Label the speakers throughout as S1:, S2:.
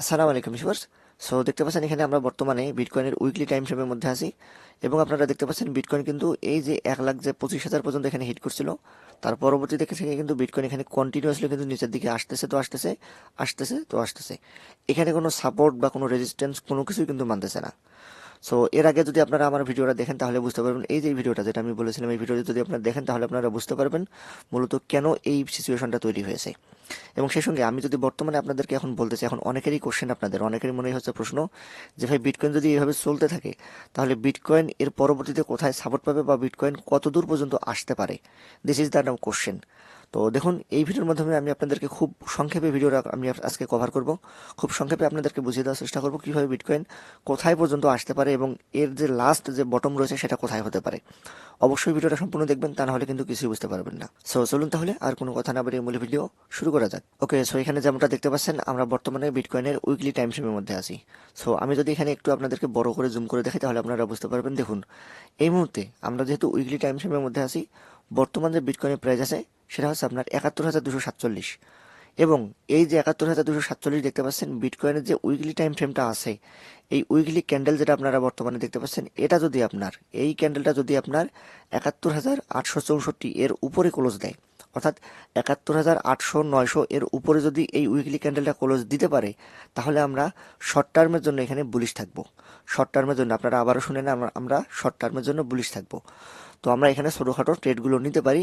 S1: আসসালামু আলাইকুম viewers. So দেখতে পাচ্ছেন এখানে আমরা বর্তমানে বিটকয়েনের উইকলি টাইম ফ্রেমের মধ্যে আছি এবং আপনারা দেখতে পাচ্ছেন বিটকয়েন কিন্তু এই যে 1,25,000 পর্যন্ত এখানে হিট করছিল, তার পরবর্তীতে থেকে কিন্তু বিটকয়েন এখানে কন্টিনিউয়াসলি কিন্তু নিচের দিকে আসতেছে। এখানে কোনো সাপোর্ট বা কোনো রেজিস্ট্যান্স কোনো কিছুই কিন্তু মানতেছে না। সো এর আগে যদি আপনারা আমার ভিডিওটা দেখেন তাহলে বুঝতে পারবেন, এই যে ভিডিওটা যেটা আমি বলেছিলাম, এই ভিডিওটি যদি আপনারা দেখেন তাহলে আপনারা বুঝতে পারবেন মূলত কেন এই সিচুয়েশনটা তৈরি হয়েছে। এবং সেই সঙ্গে আমি যদি বর্তমানে আপনাদেরকে এখন বলতেছি, এখন অনেকেরই কোশ্চেন, আপনাদের অনেকেরই মনে হচ্ছে প্রশ্ন যে ভাই বিটকয়েন যদি এইভাবে চলতে থাকে তাহলে বিটকয়েন এর পরবর্তীতে কোথায় সাপোর্ট পাবে বা বিটকয়েন কত দূর পর্যন্ত আসতে পারে। This is the question. তো দেখুন, এই ভিডিওর মাধ্যমে আমি আপনাদেরকে খুব সংক্ষেপে ভিডিওটা আমি আজকে কভার করব। খুব সংক্ষেপে আপনাদেরকে বুঝিয়ে দেওয়ার চেষ্টা করব কীভাবে বিটকয়েন কোথায় পর্যন্ত আসতে পারে এবং এর যে লাস্ট যে বটম রয়েছে সেটা কোথায় হতে পারে। অবশ্যই ভিডিওটা সম্পূর্ণ দেখবেন, তা নাহলে কিন্তু কিছুই বুঝতে পারবেন না। সো চলুন তাহলে আর কোনো কথা না বাড়িয়ে মূল ভিডিও শুরু করা যাক। ওকে, সো এখানে যেমনটা দেখতে পাচ্ছেন আমরা বর্তমানে বিটকয়েনের উইকলি টাইম ফ্রেমের মধ্যে আছি। সো আমি যদি এখানে একটু আপনাদেরকে বড় করে জুম করে দেখাই তাহলে আপনারা বুঝতে পারবেন। দেখুন, এই মুহূর্তে আমরা যেহেতু উইকলি টাইম ফ্রেমের মধ্যে আছি, বর্তমান যে বিটকয়েনের প্রাইস আছে সেটা হচ্ছে আপনার 71,247। এবং এই যে 71,247 দেখতে পাচ্ছেন, বিটকয়েনের যে উইকলি টাইম ফ্রেমটা আছে, এই উইকলি ক্যান্ডেল যেটা আপনারা বর্তমানে দেখতে পাচ্ছেন, এটা যদি আপনার, এই ক্যান্ডেলটা যদি আপনার 71,864 এর উপরে ক্লোজ দেয়, অর্থাৎ 71,800-900 এর উপরে যদি এই উইকলি ক্যান্ডেলটা ক্লোজ দিতে পারে, তাহলে আমরা শর্ট টার্মের জন্য এখানে বুলিশ থাকবো। শর্ট টার্মের জন্য আপনারা আবারও শুনে না, আমরা শর্ট টার্মের জন্য বুলিশ থাকবো। তো আমরা এখানে ছোটোখাটো ট্রেডগুলো নিতে পারি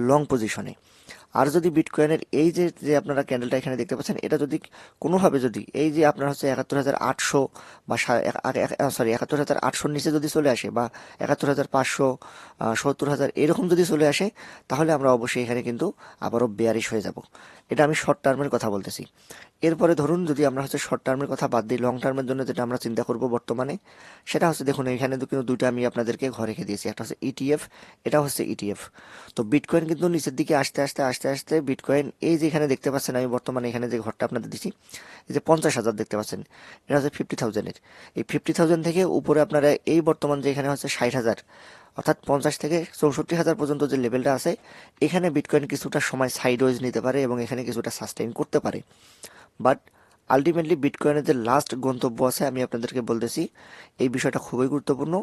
S1: লং পজিশনে। আর যদি বিটকয়েনের এই যে যে আপনারা ক্যান্ডেলটা এখানে দেখতে পাচ্ছেন, এটা যদি কোনোভাবে যদি এই যে আপনার হচ্ছে 71,800 বা 71,800-র নিচে যদি চলে আসে, বা 71,500, 70,000 এরকম যদি চলে আসে, তাহলে আমরা অবশ্যই এখানে কিন্তু আবারও বেয়ারিশ হয়ে যাব। এটা আমি শর্ট টার্মের কথা বলতেছি। এরপরে ধরুন, যদি আমরা হচ্ছে শর্ট টার্মের কথা বাদ দিই, লং টার্মের জন্য যেটা আমরা চিন্তা করব বর্তমানে, সেটা হচ্ছে দেখুন এখানে কিন্তু দুইটা আমি আপনাদেরকে ঘরে রেখে দিয়েছি। একটা হচ্ছে ইটিএফ, এটা হচ্ছে ইটিএফ। তো বিটকয়েন কিন্তু নিচের দিকে আস্তে আস্তে আস্তে আস্তে বিটকয়েন এই যে এখানে দেখতে পাচ্ছেন, আমি বর্তমানে এখানে যে ঘরটা আপনাদের দিচ্ছি, এই যে 50,000 দেখতে পাচ্ছেন, এটা হচ্ছে 50,000-এর। এই 50,000 থেকে উপরে আপনারা এই বর্তমান যে এখানে হচ্ছে 60,000, অর্থাৎ 50 থেকে 64,000 পর্যন্ত যে লেভেলটা আছে, এখানে বিটকয়েন কিছুটা সময় সাইডওয়েজ নিতে পারে এবং এখানে কিছুটা সাস্টেইন করতে পারে। বাট আলটিমেটলি বিটকয়েনের যে লাস্ট গন্তব্য আছে, আমি আপনাদেরকে বলতেছি এই বিষয়টা খুবই গুরুত্বপূর্ণ।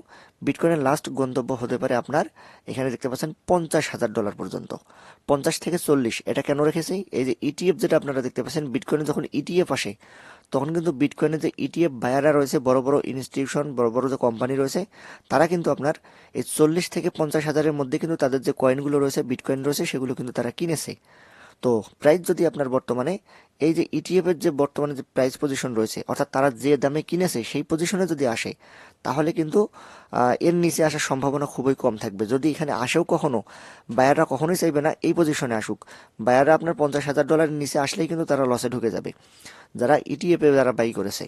S1: বিটকয়েনের লাস্ট গন্তব্য হতে পারে আপনার এখানে দেখতে পাচ্ছেন $50,000 পর্যন্ত, 50 থেকে 40। এটা কেন রেখেছি, এই যে ইটিএফ যেটা আপনারা দেখতে পাচ্ছেন, বিটকয়েনে যখন ইটিএফ আসে তখন কিন্তু বিটকয়েনের যে ইটিএফ বায়াররা রয়েছে, বড় বড় ইনস্টিটিউশন, বড় বড় যে কোম্পানি রয়েছে, তারা কিন্তু আপনার এই 40 থেকে 50,000-এর মধ্যে কিন্তু তাদের যে কয়েনগুলো রয়েছে, বিটকয়েন রয়েছে, সেগুলো কিন্তু তারা কিনেছে। তো প্রাইস যদি আপনার বর্তমানে এই যে ইটিএফ এর যে বর্তমানে যে প্রাইস পজিশন রয়েছে, অর্থাৎ তারা যে দামে কিনেছে সেই পজিশনে যদি আসে, তাহলে কিন্তু এর নিচে আসার সম্ভাবনা খুবই কম থাকবে। যদি এখানে আসেও কখনো, বায়াররা কখনোই চাইবে না এই পজিশনে আসুক। বায়াররা আপনার $50,000-এর নিচে আসলেই কিন্তু তারা লসে ঢুকে যাবে, যারা ইটিএফে যারা বাই করেছে।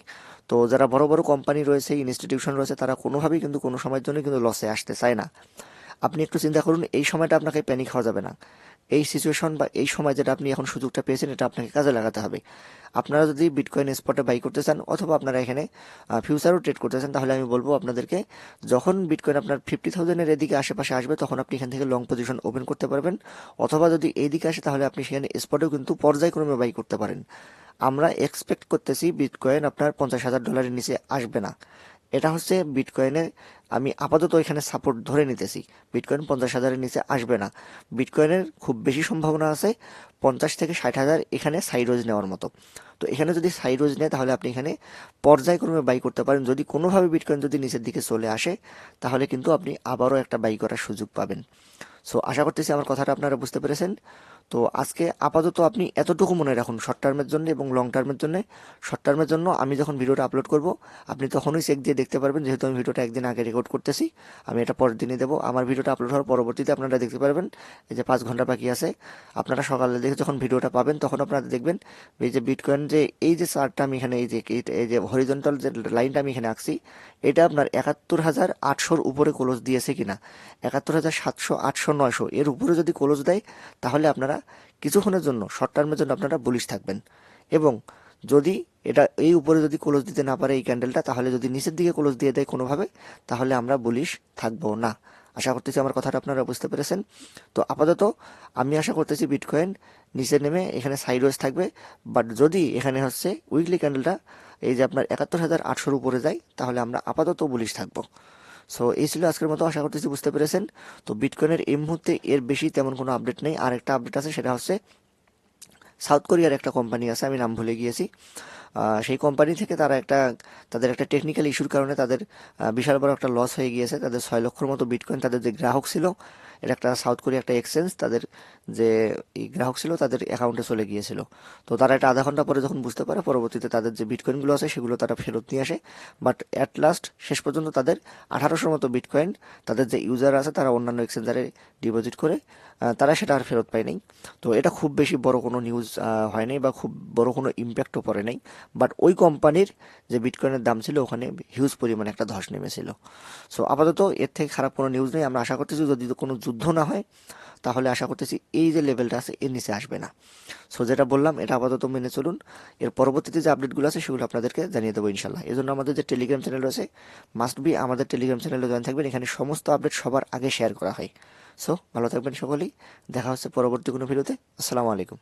S1: তো যারা বড় বড় কোম্পানি রয়েছে, ইনস্টিটিউশন রয়েছে, তারা কোনোভাবেই কিন্তু কোনো সময়ের জন্য কিন্তু লসে আসতে চায় না। আপনি একটু চিন্তা করুন, এই সময়টা আপনাকে প্যানিক হওয়া যাবে না। এই সিচুয়েশন বা এই সময় যেটা আপনি এখন সুযোগটা পেয়েছেন, এটা আপনাকে কাজে লাগাতে হবে। আপনারা যদি বিটকয়েন স্পটে বাই করতে চান, অথবা আপনারা এখানে ফিউচারও ট্রেড করতে চান, তাহলে আমি বলবো আপনাদেরকে, যখন বিটকয়েন আপনার 50,000-এর এদিকে আশেপাশে আসবে, তখন আপনি এখান থেকে লং পজিশন ওপেন করতে পারবেন। অথবা যদি এইদিকে আসে, তাহলে আপনি সেখানে স্পটেও কিন্তু পর্যায়ক্রমে বাই করতে পারেন। আমরা এক্সপেক্ট করতেছি বিটকয়েন আপনার $50,000-এর নিচে আসবে না। এটা হচ্ছে বিটকয়েনের, আমি আপাতত এখানে সাপোর্ট ধরে নিতেছি। বিটকয়েন 50,000-এর নিচে আসবে না। বিটকয়েনের খুব বেশি সম্ভাবনা আছে 50 থেকে 60,000 এখানে সাইডওয়েজ নেওয়ার মতো। তো এখানে যদি সাইডওয়েজ নেয়, তাহলে আপনি এখানে পর্যায়ক্রমে বাই করতে পারেন। যদি কোনোভাবে বিটকয়েন যদি নিচের দিকে চলে আসে, তাহলে কিন্তু আপনি আবারও একটা বাই করার সুযোগ পাবেন। সো আশা করতেছি আমার কথাটা আপনারা বুঝতে পেরেছেন। তো আজকে আপাতত আপনি এতটুকু মনে রাখুন, শর্ট টার্মের জন্য এবং লং টার্মের জন্য। শর্ট টার্মের জন্য আমি যখন ভিডিওটা আপলোড করব, আপনি তখনই চেক দিয়ে দেখতে পারবেন, যেহেতু আমি ভিডিওটা একদিন আগে রেকর্ড করতেছি, আমি এটা পরের দিনই দেবো। আমার ভিডিওটা আপলোড হওয়ার পরবর্তীতে আপনারা দেখতে পারবেন, এই যে 5 ঘন্টা বাকি আছে, আপনারা সকালে দেখে যখন ভিডিওটা পাবেন, তখন আপনারা দেখবেন এই যে বিটকয়েন যে এই যে চার্টটা আমি এখানে, এই যে হরিজন্টাল যে লাইনটা আমি এখানে আঁকছি, এটা আপনার 71,800-র উপরে ক্লোজ দিয়েছে কিনা। 71,700, 800, 900 এর উপরে যদি ক্লোজ দেয়, তাহলে আপনারা কিছুক্ষণের জন্য, শর্ট টার্মের জন্য আপনারা বুলিশ থাকবেন। এবং যদি এটা এই উপরে যদি ক্লোজ দিতে না পারে এই ক্যান্ডেলটা, তাহলে যদি নিচের দিকে ক্লোজ দিয়ে দেয় কোনোভাবে, তাহলে আমরা বুলিশ থাকবো না। আশা করতেছি আমার কথাটা আপনারা বুঝতে পেরেছেন। তো আপাতত আমি আশা করতেছি বিটকয়েন নিচে নেমে এখানে সাইডওয়েজ থাকবে। বাট যদি এখানে হচ্ছে উইকলি ক্যান্ডেলটা এই যে আপনার 71,800-র উপরে যায়, তাহলে আমরা আপাতত বুলিশ থাকবো। সো এই ছিল আজকের মতো, আশা করতেছি বুঝতে পেরেছেন। তো বিটকয়েনের এই মুহূর্তে এর বেশি তেমন কোনো আপডেট নেই। আর একটা আপডেট আছে, সেটা হচ্ছে সাউথ কোরিয়ার একটা কোম্পানি আছে, আমি নাম ভুলে গিয়েছি। সেই কোম্পানি থেকে তাদের একটা টেকনিক্যাল ইস্যুর কারণে তাদের বিশাল বড় একটা লস হয়ে গিয়েছে। তাদের 6 লক্ষর মতো বিটকয়েন, তাদের যে গ্রাহক ছিল, এটা একটা সাউথ কোরিয়া একটা এক্সচেঞ্জ, তাদের যে এই গ্রাহক ছিল তাদের অ্যাকাউন্টে চলে গিয়েছিল। তো তারা এটা আধা ঘন্টা পরে যখন বুঝতে পারে, পরবর্তীতে তাদের যে বিটকয়েনগুলো আছে সেগুলো তারা ফেরত নিয়ে আসে। বাট অ্যাট লাস্ট শেষ পর্যন্ত তাদের 1800-র মতো বিটকয়েন তাদের যে ইউজার আছে তারা অন্যান্য এক্সচেঞ্জারে ডিপোজিট করে তারা সেটা আর ফেরত পায় নাই। তো এটা খুব বেশি বড় কোনো নিউজ হয় নাই বা খুব বড় কোনো ইম্প্যাক্টও পড়ে নাই। বাট ওই কোম্পানির যে বিটকয়েনের দাম ছিল, ওখানে হিউজ পরিমাণে একটা ধস নেমেছিল। সো আপাতত এর থেকে খারাপ কোনো নিউজ নেই। আমরা আশা করতেছি যদি কোনো যুদ্ধ না হয়, তাহলে আশা করতেছি এই যে লেভেলটা আছে এর নিচে আসবে না। সো যেটা বললাম এটা আপাতত মেনে চলুন। এর পরবর্তীতে যে আপডেটগুলো আছে সেগুলো আপনাদেরকে জানিয়ে দেবো ইনশাল্লাহ। এই জন্য আমাদের যে টেলিগ্রাম চ্যানেল রয়েছে, মাস্ট বি আমাদের টেলিগ্রাম চ্যানেলে জয়েন থাকবেন। এখানে সমস্ত আপডেট সবার আগে শেয়ার করা হয়। সো ভালো থাকবেন সকলেই, দেখা হচ্ছে পরবর্তী কোনো ভিডিওতে। আসসালামু আলাইকুম।